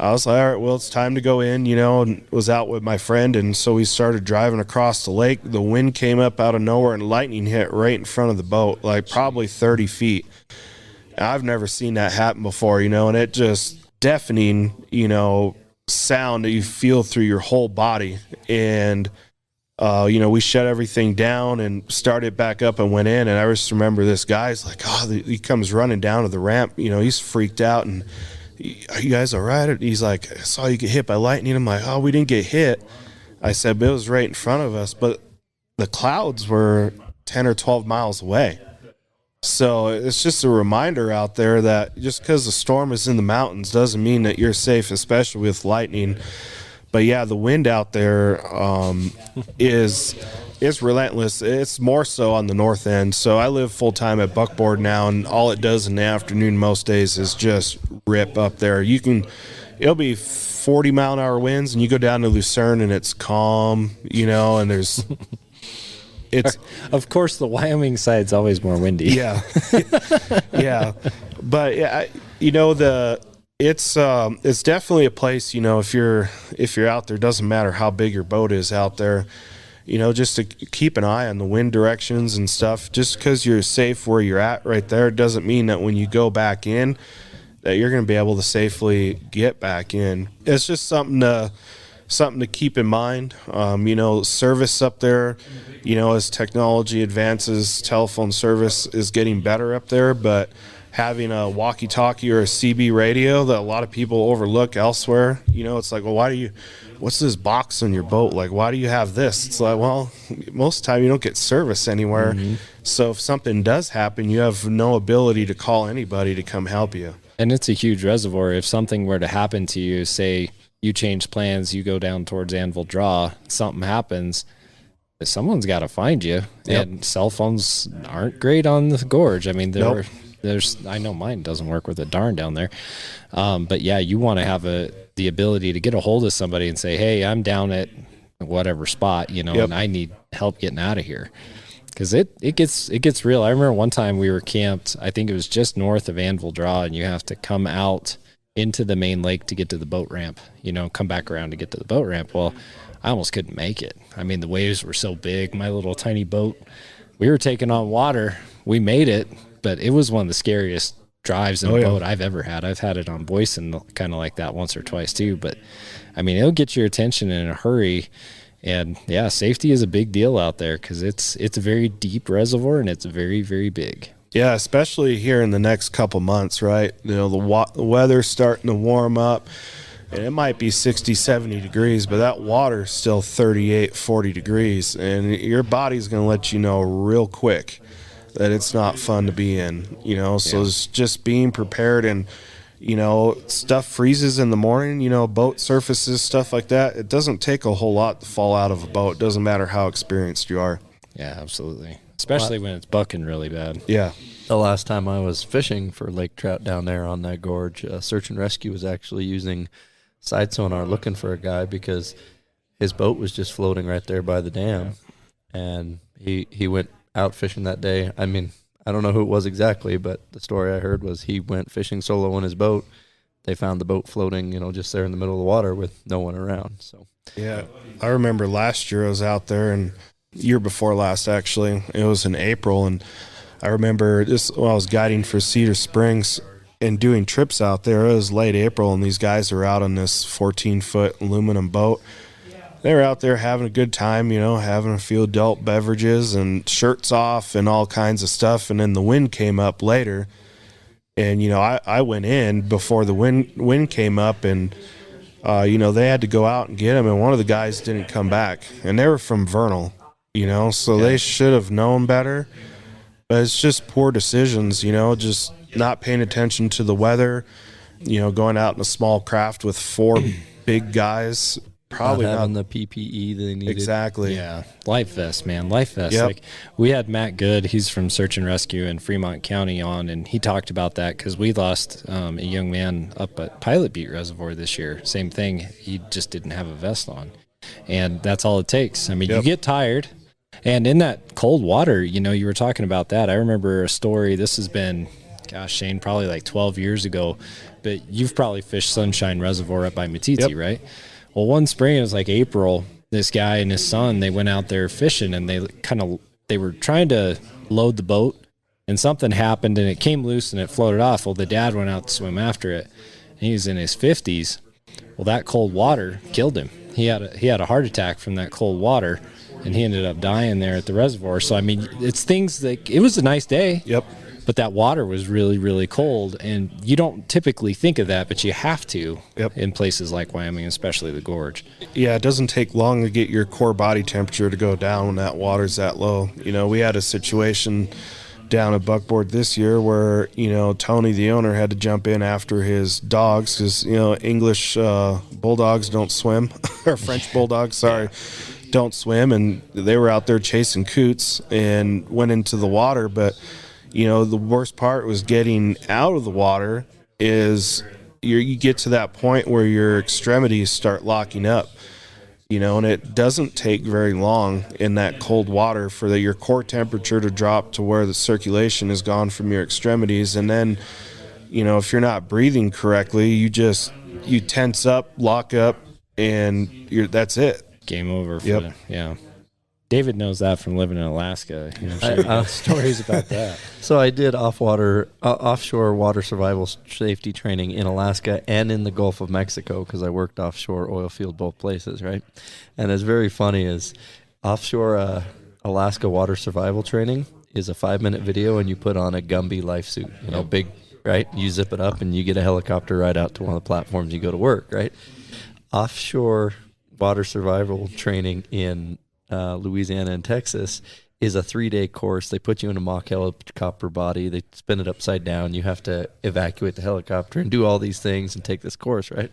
I was like, all right, well, it's time to go in, and was out with my friend. And so we started driving across the lake. The wind came up out of nowhere and lightning hit right in front of the boat, like probably 30 feet. I've never seen that happen before, and it just deafening, sound that you feel through your whole body. And, we shut everything down and started back up and went in. And I just remember this guy's like, he comes running down to the ramp, he's freaked out, and are you guys all right? And he's like, I saw you get hit by lightning. I'm like, oh, we didn't get hit. I said, but it was right in front of us. But the clouds were 10 or 12 miles away. So it's just a reminder out there that just because the storm is in the mountains doesn't mean that you're safe, especially with lightning. But yeah, the wind out there is it's relentless. It's more so on the north end. So I live full time at Buckboard now, and all it does in the afternoon most days is just rip up there. It'll be 40-mile-an-hour winds, and you go down to Lucerne, and it's calm, and there's. It's of course the Wyoming side's always more windy. Yeah, yeah, but yeah, it's definitely a place. If you're out there, doesn't matter how big your boat is out there. Just to keep an eye on the wind directions and stuff. Just because you're safe where you're at right there doesn't mean that when you go back in that you're going to be able to safely get back in. It's just something to keep in mind. Service up there, as technology advances, telephone service is getting better up there, but having a walkie-talkie or a CB radio that a lot of people overlook elsewhere, it's like, well, what's this box on your boat? Like, why do you have this? It's like, well, most of the time you don't get service anywhere. Mm-hmm. So if something does happen, you have no ability to call anybody to come help you. And it's a huge reservoir. If something were to happen to you, say you change plans, you go down towards Anvil Draw, something happens, someone's got to find you. Yep. And cell phones aren't great on the gorge. I mean, I know mine doesn't work with a darn down there. But yeah, you want to have the ability to get a hold of somebody and say, hey, I'm down at whatever spot, yep. And I need help getting out of here. Because it gets real. I remember one time we were camped, I think it was just north of Anvil Draw, and you have to come out into the main lake to get to the boat ramp, come back around to get to the boat ramp. Well, I almost couldn't make it. I mean, the waves were so big. My little tiny boat, we were taking on water. We made it, but it was one of the scariest drives in a boat I've ever had. I've had it on Boyson kind of like that once or twice too. But, I mean, it'll get your attention in a hurry. And, yeah, safety is a big deal out there because it's a very deep reservoir and it's very, very big. Yeah, especially here in the next couple months, right? The weather's starting to warm up, and it might be 60, 70 degrees, but that water's still 38, 40 degrees, and your body's going to let you know real quick that it's not fun to be in, So it's just being prepared, and, stuff freezes in the morning, boat surfaces, stuff like that. It doesn't take a whole lot to fall out of a boat. It doesn't matter how experienced you are. Yeah, absolutely. Especially when it's bucking really bad. Yeah. The last time I was fishing for lake trout down there on that gorge, search and rescue was actually using side sonar looking for a guy because his boat was just floating right there by the dam. And he went out fishing that day. I mean, I don't know who it was exactly, but the story I heard was he went fishing solo on his boat. They found the boat floating, just there in the middle of the water with no one around. So yeah, I remember last year I was out there, and year before last actually, it was in April, and I remember when I was guiding for Cedar Springs and doing trips out there. It was late April, and these guys were out on this 14-foot aluminum boat. They were out there having a good time, having a few adult beverages and shirts off and all kinds of stuff. And then the wind came up later, and I went in before the wind came up, and they had to go out and get them, and one of the guys didn't come back, and they were from Vernal, so they should have known better. But it's just poor decisions, just not paying attention to the weather, going out in a small craft with four big guys. Probably not having the PPE they needed. Exactly. Yeah. Life vest, man. Life vest. Yep. Like, we had Matt Good, he's from Search and Rescue in Fremont County on, and he talked about that because we lost a young man up at Pilot Beat Reservoir this year. Same thing. He just didn't have a vest on. And that's all it takes. I mean, you get tired. And in that cold water, you were talking about that. I remember a story. This has been, Shane, probably like 12 years ago. But you've probably fished Sunshine Reservoir up by Matiti, right? Well, one spring, it was like April, this guy and his son, they went out there fishing, and they were trying to load the boat, and something happened, and it came loose, and it floated off. Well, the dad went out to swim after it, and he was in his 50s. Well, that cold water killed him. He had a heart attack from that cold water, and he ended up dying there at the reservoir. So, I mean, it's things that, it was a nice day. Yep. But that water was really, really cold, and you don't typically think of that, but you have to in places like Wyoming, especially the gorge. Yeah, it doesn't take long to get your core body temperature to go down when that water's that low. We had a situation down at Buckboard this year where, Tony, the owner, had to jump in after his dogs because, English bulldogs don't swim, or French bulldogs, sorry, don't swim, and they were out there chasing coots and went into the water. But, the worst part was getting out of the water is you get to that point where your extremities start locking up, and it doesn't take very long in that cold water for your core temperature to drop to where the circulation is gone from your extremities. And then, if you're not breathing correctly, you tense up, lock up, and that's it. Game over. Yep. Yeah. David knows that from living in Alaska. I'm sure you got stories about that. So I did offshore water survival safety training in Alaska and in the Gulf of Mexico because I worked offshore oil field both places, right? And it's very funny is offshore Alaska water survival training is a 5-minute video, and you put on a Gumby life suit, big, right? You zip it up and you get a helicopter ride out to one of the platforms you go to work, right? Offshore water survival training in Louisiana and Texas is a 3-day course. They put you in a mock helicopter body. They spin it upside down. You have to evacuate the helicopter and do all these things and take this course, right?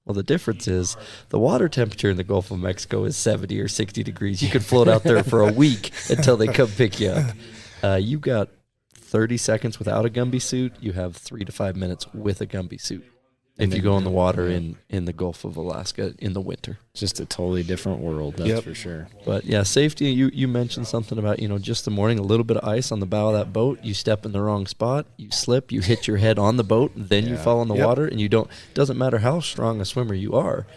Well, the difference is the water temperature in the Gulf of Mexico is 70 or 60 degrees. You could float out there for a week until they come pick you up. You got 30 seconds without a Gumby suit. You have 3 to 5 minutes with a Gumby suit. If you go in the water in the Gulf of Alaska in the winter. Just a totally different world, that's for sure. But yeah, safety, you mentioned something about, just the morning, a little bit of ice on the bow of that boat, you step in the wrong spot, you slip, you hit your head on the boat, then you fall in the water, and doesn't matter how strong a swimmer you are,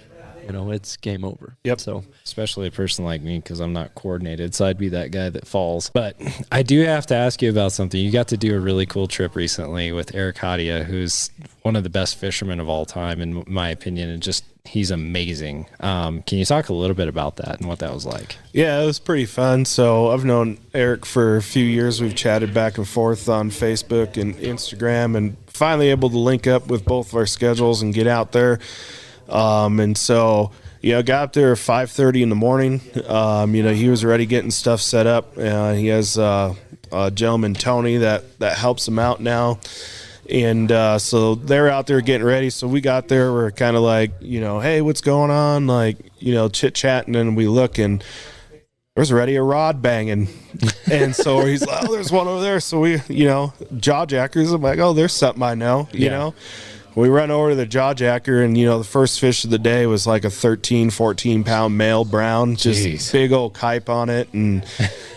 it's game over. Yep. So especially a person like me, because I'm not coordinated, so I'd be that guy that falls. But I do have to ask you about something. You got to do a really cool trip recently with Eric Hadia, who's one of the best fishermen of all time, in my opinion, and just he's amazing. Can you talk a little bit about that and what that was like? Yeah, it was pretty fun. So I've known Eric for a few years. We've chatted back and forth on Facebook and Instagram, and finally able to link up with both of our schedules and get out there. And so, got up there at 5:30 in the morning. He was already getting stuff set up. He has a gentleman, Tony, that helps him out now. And so they're out there getting ready. So we got there. We're kind of like, hey, what's going on? Like, chit-chatting, and we look, and there's already a rod banging. And so he's like, oh, there's one over there. So we, jaw jackers. I'm like, oh, there's something I know, you know. We run over to the jaw jacker, and, the first fish of the day was like a 13, 14-pound male brown, just big old kype on it. And,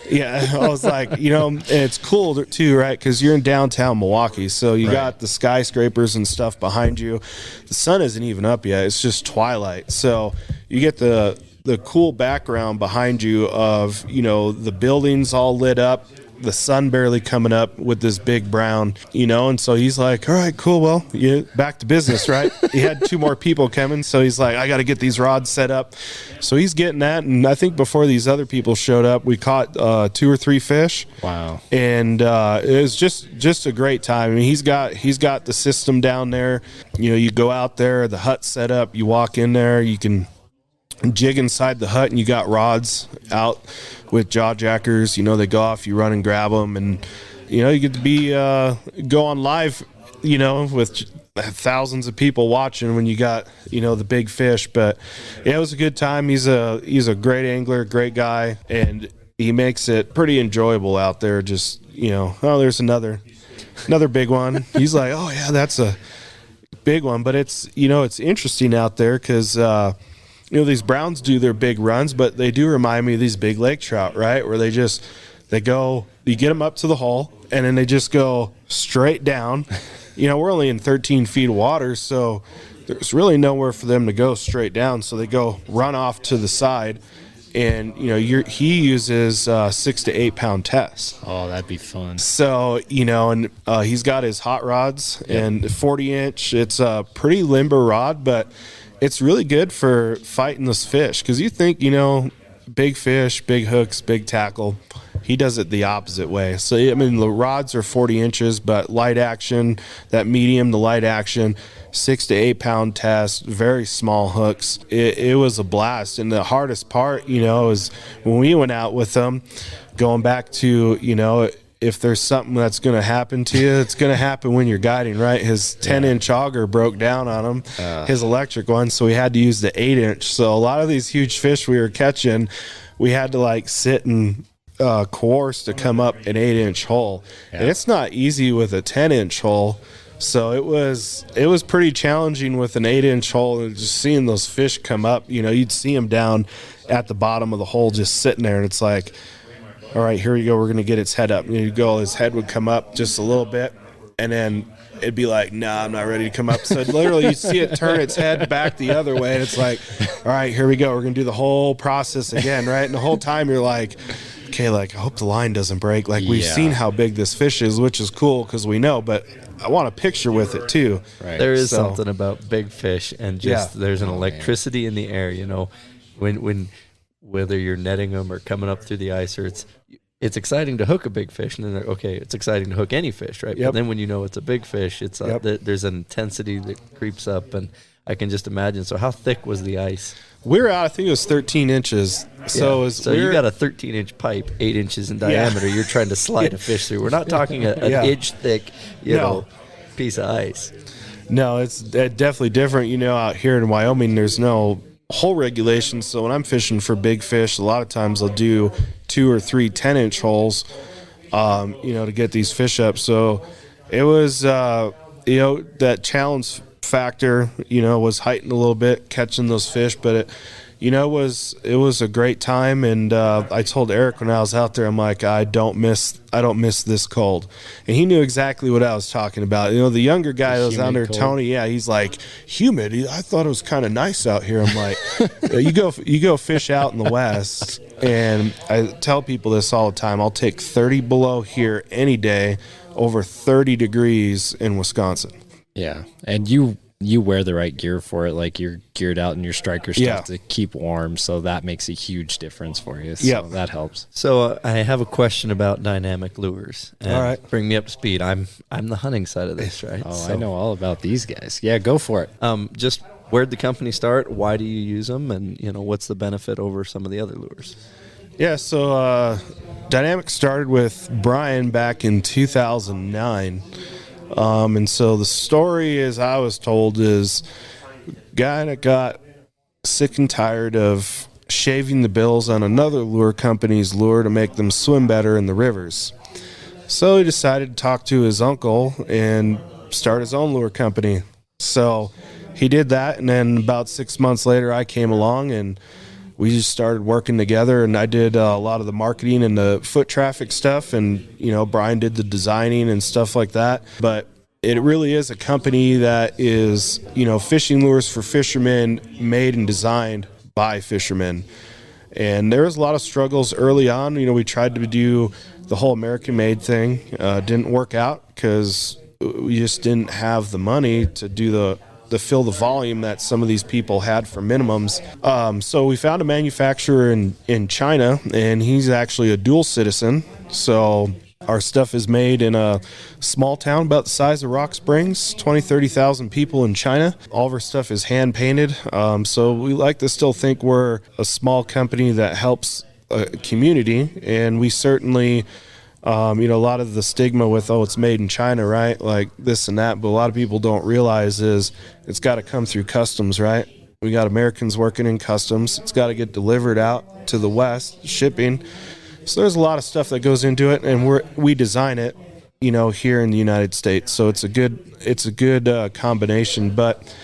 I was like, and it's cool, too, right, because you're in downtown Milwaukee, so you got the skyscrapers and stuff behind you. The sun isn't even up yet. It's just twilight. So you get the cool background behind you of, the buildings all lit up, the sun barely coming up with this big brown, and so he's like, all right, cool, well, back to business, right? He had 2 more people coming, so he's like, I got to get these rods set up. So he's getting that, and I think before these other people showed up, we caught 2 or 3 fish. Wow. And it was just a great time. I mean, he's got the system down there. You go out there, the hut's set up, you walk in there, you can jig inside the hut, and you got rods out with jaw jackers. They go off, you run and grab them, and you get to be go on live, with thousands of people watching when you got the big fish. But yeah, it was a good time. He's a great angler, great guy, and he makes it pretty enjoyable out there. Just oh, there's another big one. He's like, oh yeah, that's a big one. But it's it's interesting out there because these browns do their big runs, but they do remind me of these big lake trout, right? Where they go, you get them up to the hole, and then they just go straight down. We're only in 13 feet of water, so there's really nowhere for them to go straight down. So they go run off to the side, and he uses 6 to 8 pound tests. Oh, that'd be fun. So and he's got his hot rods and 40-inch. It's a pretty limber rod, but it's really good for fighting this fish, because you think, big fish, big hooks, big tackle. He does it the opposite way. So, I mean, the rods are 40 inches, but light action, that medium to light action, 6 to 8 pound test, very small hooks. It was a blast. And the hardest part, is when we went out with them, going back to, if there's something that's going to happen to you, it's going to happen when you're guiding, right? His 10-inch auger broke down on him, his electric one, so we had to use the 8-inch. So a lot of these huge fish we were catching, we had to like sit and coerce to come up an 8-inch hole. And it's not easy with a 10-inch hole. So it was pretty challenging with an 8-inch hole, and just seeing those fish come up. You know, you'd see them down at the bottom of the hole just sitting there, and it's like, all right, here we go. We're going to get its head up. And you'd go, his head would come up just a little bit, and then it'd be like, nah, I'm not ready to come up. So literally you see it turn its head back the other way, and it's like, all right, here we go. We're going to do the whole process again, right? And the whole time you're like, okay, like, I hope the line doesn't break. Like, we've seen how big this fish is, which is cool because we know, but I want a picture with it too. Right. There is something about big fish, and just there's an electricity in the air, you know, when whether you're netting them or coming up through the ice, or it's exciting to hook a big fish, and then it's exciting to hook any fish, right? But then when you know it's a big fish, it's there's an intensity that creeps up, and I can just imagine. So how thick was the ice? We're out, I think it was 13 inches. So you got a 13-inch pipe, 8 inches in diameter. You're trying to slide a fish through. We're not talking an inch thick, you know, piece of ice. No, it's definitely different. You know, out here in Wyoming, there's no hole regulations. So when I'm fishing for big fish, a lot of times I'll do 2 or 3 10-inch holes, you know, to get these fish up. So it was, you know, that challenge factor, you know, was heightened a little bit catching those fish, but it, you know, it was a great time. And I told Eric when I was out there, I'm like, I don't miss this cold. And he knew exactly what I was talking about. You know, the younger guy that was out there, cold. Tony, he's like, humid. I thought it was kind of nice out here. I'm like, you go fish out in the West, and I tell people this all the time, I'll take 30 below here any day over 30 degrees in Wisconsin. Yeah, and you wear the right gear for it, like you're geared out in your striker stuff to keep warm, so that makes a huge difference for you. So that helps. So I have a question about dynamic lures. All right, bring me up to speed. I'm the hunting side of this, right? I know all about these guys. Yeah, go for it. Just where'd the company start? Why do you use them? And you know, what's the benefit over some of the other lures? Yeah, so Dynamic started with Brian back in 2009. And so the story, as I was told, is guy that got sick and tired of shaving the bills on another lure company's lure to make them swim better in the rivers. So he decided to talk to his uncle and start his own lure company. So he did that, and then about 6 months later I came along, and we just started working together, and I did a lot of the marketing and the foot traffic stuff, and, you know, Brian did the designing and stuff like that. But it really is a company that is, you know, fishing lures for fishermen, made and designed by fishermen. And there was a lot of struggles early on. You know, we tried to do the whole American-made thing. Didn't work out because we just didn't have the money to do the fill the volume that some of these people had for minimums. So we found a manufacturer in China, and he's actually a dual citizen. So our stuff is made in a small town about the size of Rock Springs, 30,000 people in China. All of our stuff is hand painted. So we like to still think we're a small company that helps a community, and we certainly you know, a lot of the stigma with, it's made in China, right? Like this and that. But a lot of people don't realize is it's got to come through customs, right? We got Americans working in customs. It's got to get delivered out to the West, shipping. So there's a lot of stuff that goes into it, and we design it, you know, here in the United States. So it's a good combination. But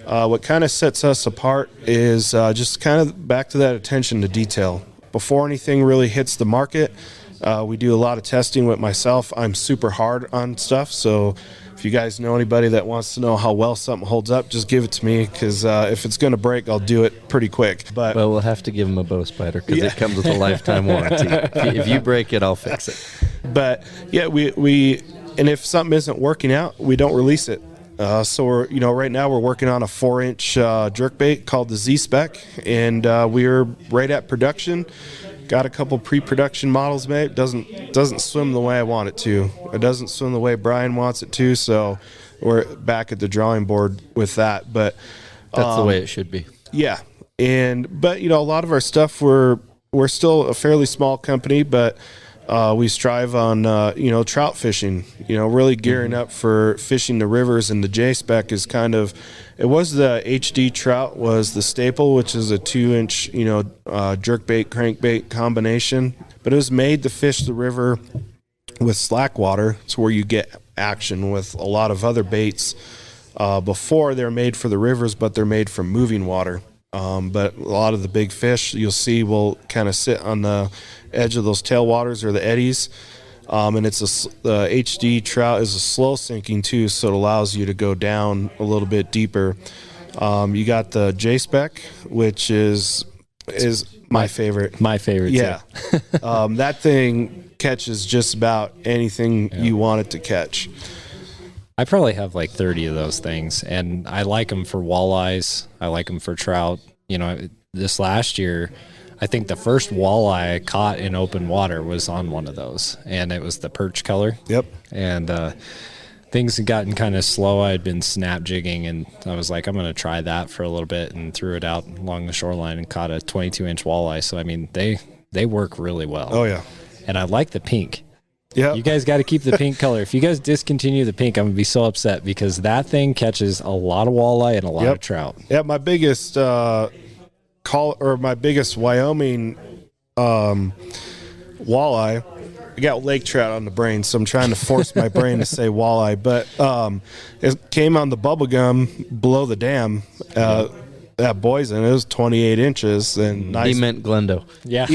what kind of sets us apart is just kind of back to that attention to detail. Before anything really hits the market, we do a lot of testing with myself. I'm super hard on stuff, so if you guys know anybody that wants to know how well something holds up, just give it to me, because if it's going to break, I'll do it pretty quick. But we'll have to give them a bow spider, because it comes with a lifetime warranty. If you break it, I'll fix it. But yeah, we and if something isn't working out, we don't release it. So we're, you know, right now we're working on a 4-inch jerkbait called the Z-Spec, and we're right at production. Got a couple pre-production models made. Doesn't swim the way I want it to. It doesn't swim the way Brian wants it to. So we're back at the drawing board with that. But that's the way it should be. Yeah, but you know, a lot of our stuff we're still a fairly small company, but we strive on, trout fishing, really gearing up for fishing the rivers. And the J-Spec is it was the HD Trout was the staple, which is a 2-inch, jerkbait, crankbait combination. But it was made to fish the river with slack water. It's where you get action with a lot of other baits. Before they're made for the rivers, but they're made from moving water. But a lot of the big fish you'll see will kind of sit on the edge of those tailwaters or the eddies. And the HD Trout is a slow sinking too, so it allows you to go down a little bit deeper. You got the J-Spec, which is my favorite. My favorite, yeah. That thing catches just about anything you want it to catch. I probably have like 30 of those things, and I like them for walleyes. I like them for trout. This last year, I think the first walleye I caught in open water was on one of those, and it was the perch color. Yep. And things had gotten kind of slow. I had been snap jigging, and I was like, I'm going to try that for a little bit, and threw it out along the shoreline and caught a 22-inch walleye. So, I mean, they work really well. Oh, yeah. And I like the pink. Yeah, you guys got to keep the pink color. If you guys discontinue the pink, I'm gonna be so upset because that thing catches a lot of walleye and a lot of trout. Yeah, my biggest my biggest Wyoming walleye. I got lake trout on the brain, so I'm trying to force my brain to say walleye. But it came on the bubble gum below the dam. That Boysen, it was 28 inches and nice. He meant Glendo. Yeah.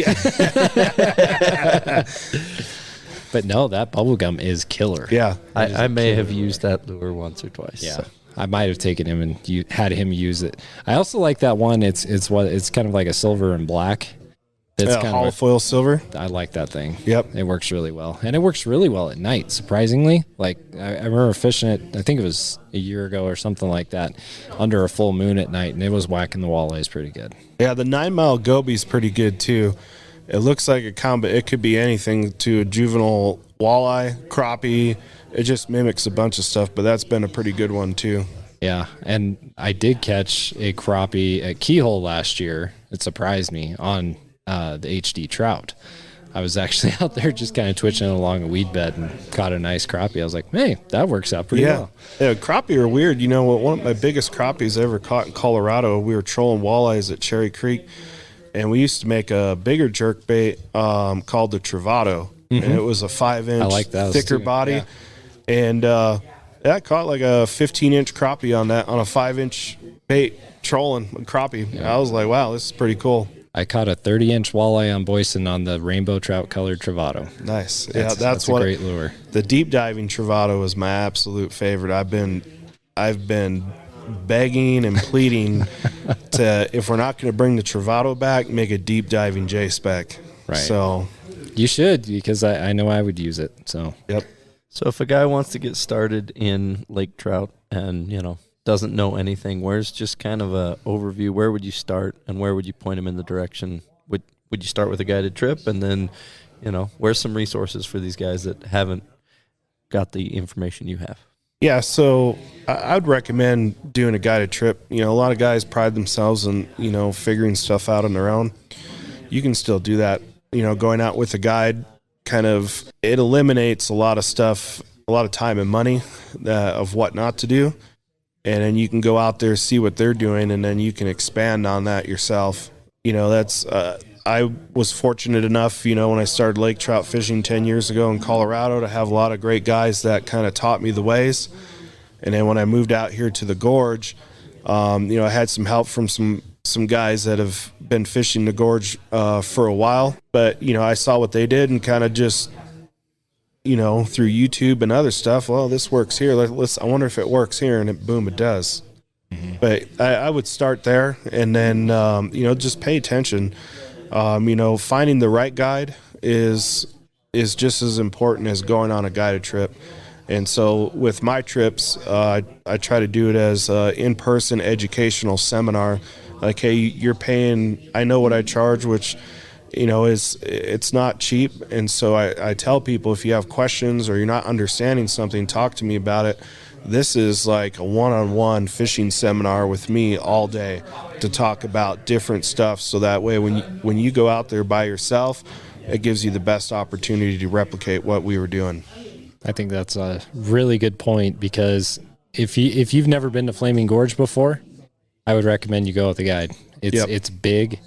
But no, that bubblegum is killer. Yeah. I may have used that lure once or twice. Yeah. So. I might have taken him and had him use it. I also like that one. It's kind of like a silver and black. It's kind hollow foil silver. I like that thing. Yep. It works really well. And it works really well at night, surprisingly. Like, I remember fishing it, I think it was a year ago or something like that, under a full moon at night, and it was whacking the walleyes pretty good. Yeah, the 9 Mile Goby's pretty good, too. It looks like it could be anything to a juvenile walleye, crappie. It just mimics a bunch of stuff, but that's been a pretty good one, too. Yeah, and I did catch a crappie at Keyhole last year. It surprised me on the HD Trout. I was actually out there just kind of twitching along a weed bed and caught a nice crappie. I was like, hey, that works out pretty well. Yeah, crappie are weird. One of my biggest crappies I ever caught in Colorado, we were trolling walleyes at Cherry Creek, and we used to make a bigger jerkbait called the Travato, and it was a 5-inch thicker body. Yeah. And I caught like a 15-inch crappie on a 5-inch bait trolling crappie. Yeah. I was like, wow, this is pretty cool. I caught a 30-inch walleye on Boysen on the rainbow trout colored Travato. Nice. That's a great lure. The deep diving Travato is my absolute favorite. I've been begging and pleading to, if we're not going to bring the Travato back, make a deep diving J-Spec. Right. So you should, because I know I would use it. So yep. So if a guy wants to get started in lake trout and doesn't know anything, where's just kind of a overview? Where would you start, and where would you point him in the direction? Would you start with a guided trip, and then where's some resources for these guys that haven't got the information you have? Yeah, so I would recommend doing a guided trip. A lot of guys pride themselves in, figuring stuff out on their own. You can still do that. Going out with a guide, it eliminates a lot of stuff, a lot of time and money of what not to do. And then you can go out there, see what they're doing, and then you can expand on that yourself. I was fortunate enough, when I started lake trout fishing 10 years ago in Colorado, to have a lot of great guys that kind of taught me the ways. And then when I moved out here to the gorge, I had some help from some guys that have been fishing the gorge for a while. But, I saw what they did and kind of just, through YouTube and other stuff, well, this works here. I wonder if it works here, and boom, it does. Mm-hmm. But I would start there, and then, just pay attention. Finding the right guide is just as important as going on a guided trip. And so with my trips, I try to do it as an in-person educational seminar. Like, hey, you're paying, I know what I charge, which, it's not cheap. And so I tell people, if you have questions or you're not understanding something, talk to me about it. This is like a one-on-one fishing seminar with me all day to talk about different stuff. So that way when you go out there by yourself, it gives you the best opportunity to replicate what we were doing. I think that's a really good point, because if you've never been to Flaming Gorge before, I would recommend you go with a guide. It's big,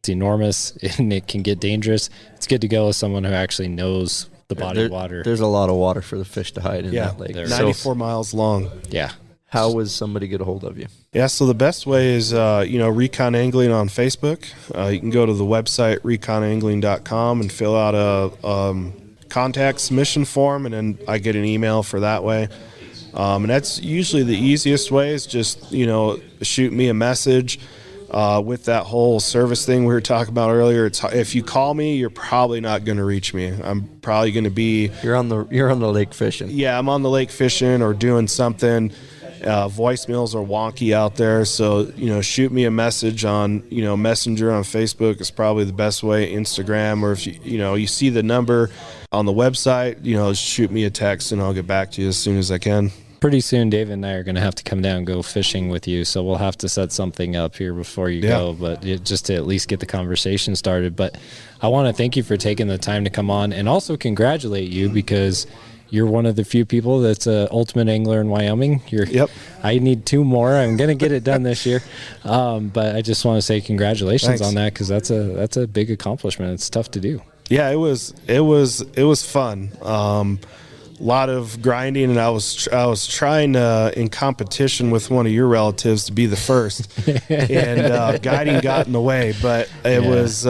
it's enormous, and it can get dangerous. It's good to go with someone who actually knows the body of water. There's a lot of water for the fish to hide in that lake. 94 miles long. Yeah. How would somebody get a hold of you? Yeah, so the best way is, Recon Angling on Facebook. You can go to the website, reconangling.com, and fill out a contact submission form, and then I get an email for that way. And that's usually the easiest way, is just, shoot me a message. With that whole service thing we were talking about earlier, if you call me, you're probably not going to reach me. I'm probably going to be... You're on the lake fishing. Yeah, I'm on the lake fishing or doing something. Voicemails are wonky out there, so shoot me a message on Messenger on Facebook is probably the best way. Instagram, or if you see the number on the website, shoot me a text and I'll get back to you as soon as I can. Pretty soon, David and I are going to have to come down and go fishing with you, so we'll have to set something up here before you go, but just to at least get the conversation started. But I want to thank you for taking the time to come on, and also congratulate you, because you're one of the few people that's an ultimate angler in Wyoming. I need 2 more. I'm going to get it done this year. But I just want to say congratulations on that, because that's a big accomplishment. It's tough to do. Yeah, it was fun. A lot of grinding, and I was trying in competition with one of your relatives to be the first, and guiding got in the way. But it's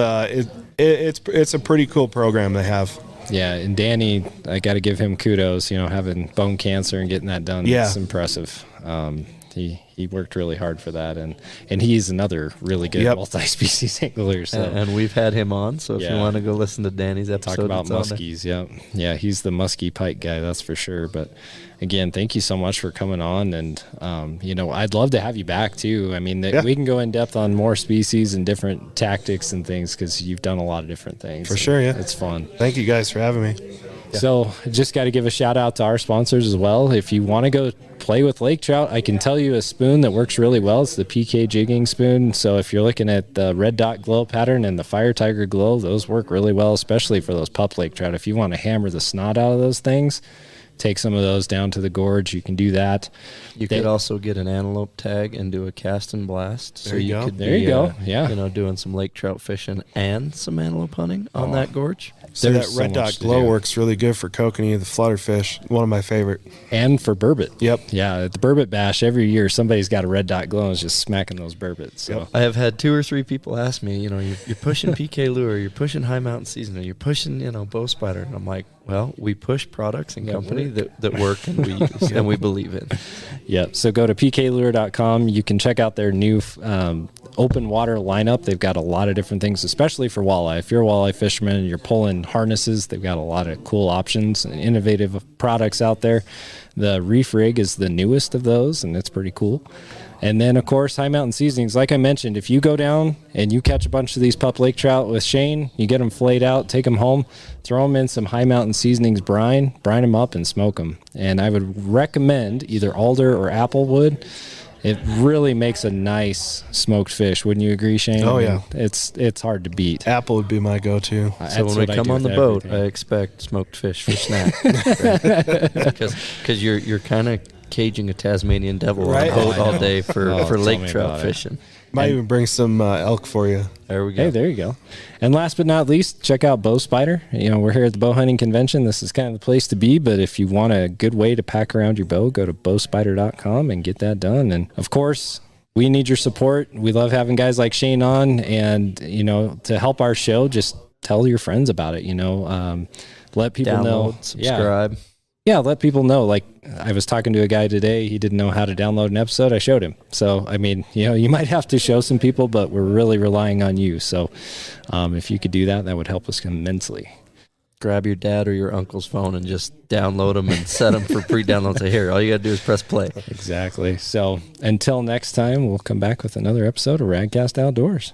a pretty cool program they have. Yeah, and Danny, I got to give him kudos. Having bone cancer and getting that done, it's impressive. He worked really hard for that, and he's another really good multi-species angler. So. And we've had him on, so if you want to go listen to Danny's episode. Talk about muskies, yeah, he's the muskie pike guy, that's for sure. But again, thank you so much for coming on, and I'd love to have you back too. I mean, we can go in depth on more species and different tactics and things, because you've done a lot of different things. For sure, yeah. It's fun. Thank you guys for having me. Yeah. So just got to give a shout out to our sponsors as well. If you want to go play with lake trout, I can tell you a spoon that works really well. It's the PK jigging spoon. So if you're looking at the red dot glow pattern and the fire tiger glow, those work really well, especially for those pup lake trout. If you want to hammer the snot out of those things, take some of those down to the gorge. You can do that. You could also get an antelope tag and do a cast and blast. There you go. There you go. Yeah. Doing some lake trout fishing and some antelope hunting on that gorge. So that red dot glow works really good for kokanee, the flutterfish, one of my favorite. And for burbot. Yep. Yeah, at the burbot bash, every year somebody's got a red dot glow and is just smacking those burbots. So. I have had 2 or 3 people ask me, you're pushing PK lure, you're pushing high mountain seasoning, you're pushing, bow spider. And I'm like, well, we push products and company that work and we use and we believe in. Yeah, so go to pklure.com. You can check out their new open water lineup. They've got a lot of different things, especially for walleye. If you're a walleye fisherman and you're pulling harnesses, they've got a lot of cool options and innovative products out there. The Reef Rig is the newest of those, and it's pretty cool. And then, of course, High Mountain Seasonings. Like I mentioned, if you go down and you catch a bunch of these pup lake trout with Shane, you get them flayed out, take them home, throw them in some High Mountain Seasonings brine them up, and smoke them. And I would recommend either alder or applewood. It really makes a nice smoked fish. Wouldn't you agree, Shane? Oh, yeah. It's hard to beat. Apple would be my go-to. So when we come on the boat, I expect smoked fish for snack. Because you're kind of caging a Tasmanian devil on a boat all day for lake trout fishing. Might even bring some elk for you. There we go. Hey, there you go. And last but not least, check out Bow Spider. We're here at the bow hunting convention. This is kind of the place to be, but if you want a good way to pack around your bow, go to bowspider.com and get that done. And of course, we need your support. We love having guys like Shane on, and to help our show, just tell your friends about it. Let people know. Subscribe. Yeah, let people know. Like, I was talking to a guy today. He didn't know how to download an episode. I showed him. So, I mean, you might have to show some people, but we're really relying on you. So, if you could do that, that would help us immensely. Grab your dad or your uncle's phone and just download them and set them for pre-download. Say, here, all you got to do is press play. Exactly. So, until next time, we'll come back with another episode of Radcast Outdoors.